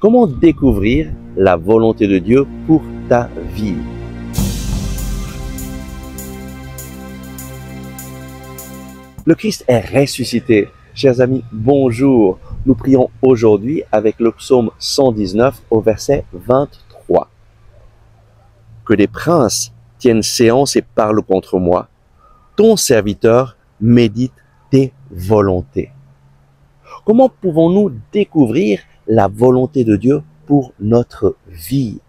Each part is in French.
Comment découvrir la volonté de Dieu pour ta vie? Le Christ est ressuscité. Chers amis, bonjour. Nous prions aujourd'hui avec le psaume 119 au verset 23. Que des princes tiennent séance et parlent contre moi. Ton serviteur médite tes volontés. Comment pouvons-nous découvrir la volonté de Dieu pour notre vie?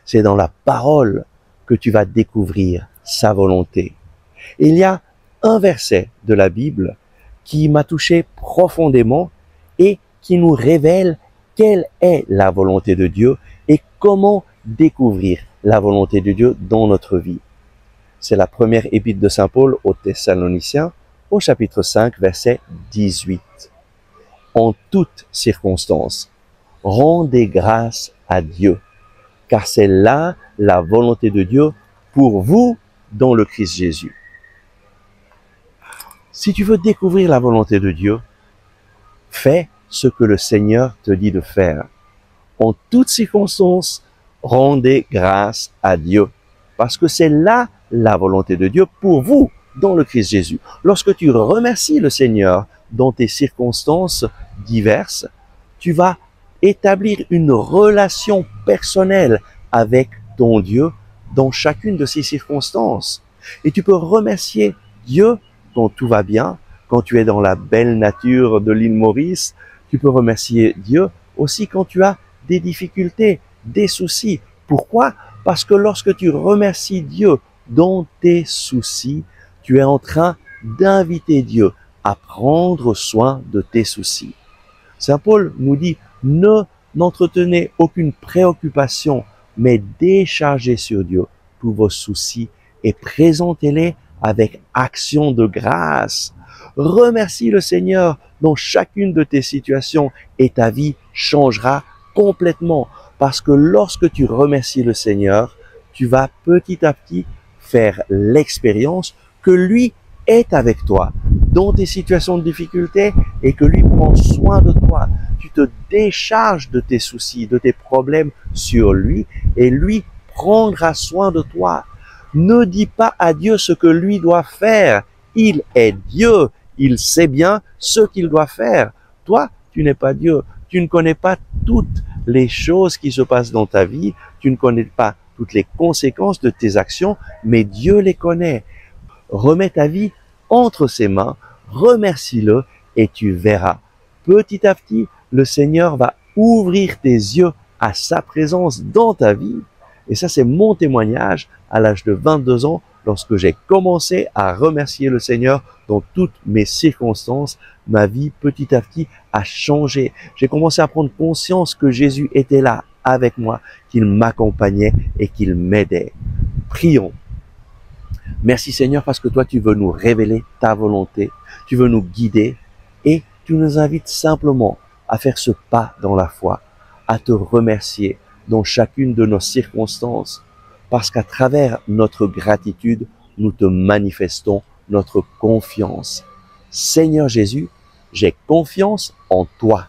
C'est dans la parole que tu vas découvrir sa volonté. Il y a un verset de la Bible qui m'a touché profondément et qui nous révèle quelle est la volonté de Dieu et comment découvrir la volonté de Dieu dans notre vie. C'est la première épître de Saint Paul aux Thessaloniciens, au chapitre 5, verset 18. En toutes circonstances, rendez grâce à Dieu, car c'est là la volonté de Dieu pour vous dans le Christ Jésus. Si tu veux découvrir la volonté de Dieu, fais ce que le Seigneur te dit de faire. En toutes circonstances, rendez grâce à Dieu, parce que c'est là la volonté de Dieu pour vous dans le Christ Jésus. Lorsque tu remercies le Seigneur dans tes circonstances diverses, tu vas établir une relation personnelle avec ton Dieu dans chacune de ces circonstances. Et tu peux remercier Dieu quand tout va bien, quand tu es dans la belle nature de l'île Maurice. Tu peux remercier Dieu aussi quand tu as des difficultés, des soucis. Pourquoi? Parce que lorsque tu remercies Dieu dans tes soucis, tu es en train d'inviter Dieu à prendre soin de tes soucis. Saint Paul nous dit, n'entretenez aucune préoccupation, mais déchargez sur Dieu tous vos soucis et présentez-les avec action de grâce. Remercie le Seigneur dans chacune de tes situations et ta vie changera complètement. Parce que lorsque tu remercies le Seigneur, tu vas petit à petit faire l'expérience que lui est avec toi dans tes situations de difficulté et que lui prend soin de toi. Tu te décharges de tes soucis, de tes problèmes sur lui et lui prendra soin de toi. Ne dis pas à Dieu ce que lui doit faire. Il est Dieu. Il sait bien ce qu'il doit faire. Toi, tu n'es pas Dieu. Tu ne connais pas toutes les choses qui se passent dans ta vie. Tu ne connais pas toutes les conséquences de tes actions, mais Dieu les connaît. Remets ta vie entre ses mains, remercie-le et tu verras. Petit à petit, le Seigneur va ouvrir tes yeux à sa présence dans ta vie. Et ça, c'est mon témoignage à l'âge de 22 ans, lorsque j'ai commencé à remercier le Seigneur dans toutes mes circonstances. Ma vie, petit à petit, a changé. J'ai commencé à prendre conscience que Jésus était là avec moi, qu'il m'accompagnait et qu'il m'aidait. Prions. Merci Seigneur parce que toi, tu veux nous révéler ta volonté, tu veux nous guider et tu nous invites simplement à faire ce pas dans la foi, à te remercier dans chacune de nos circonstances, parce qu'à travers notre gratitude, nous te manifestons notre confiance. Seigneur Jésus, j'ai confiance en toi.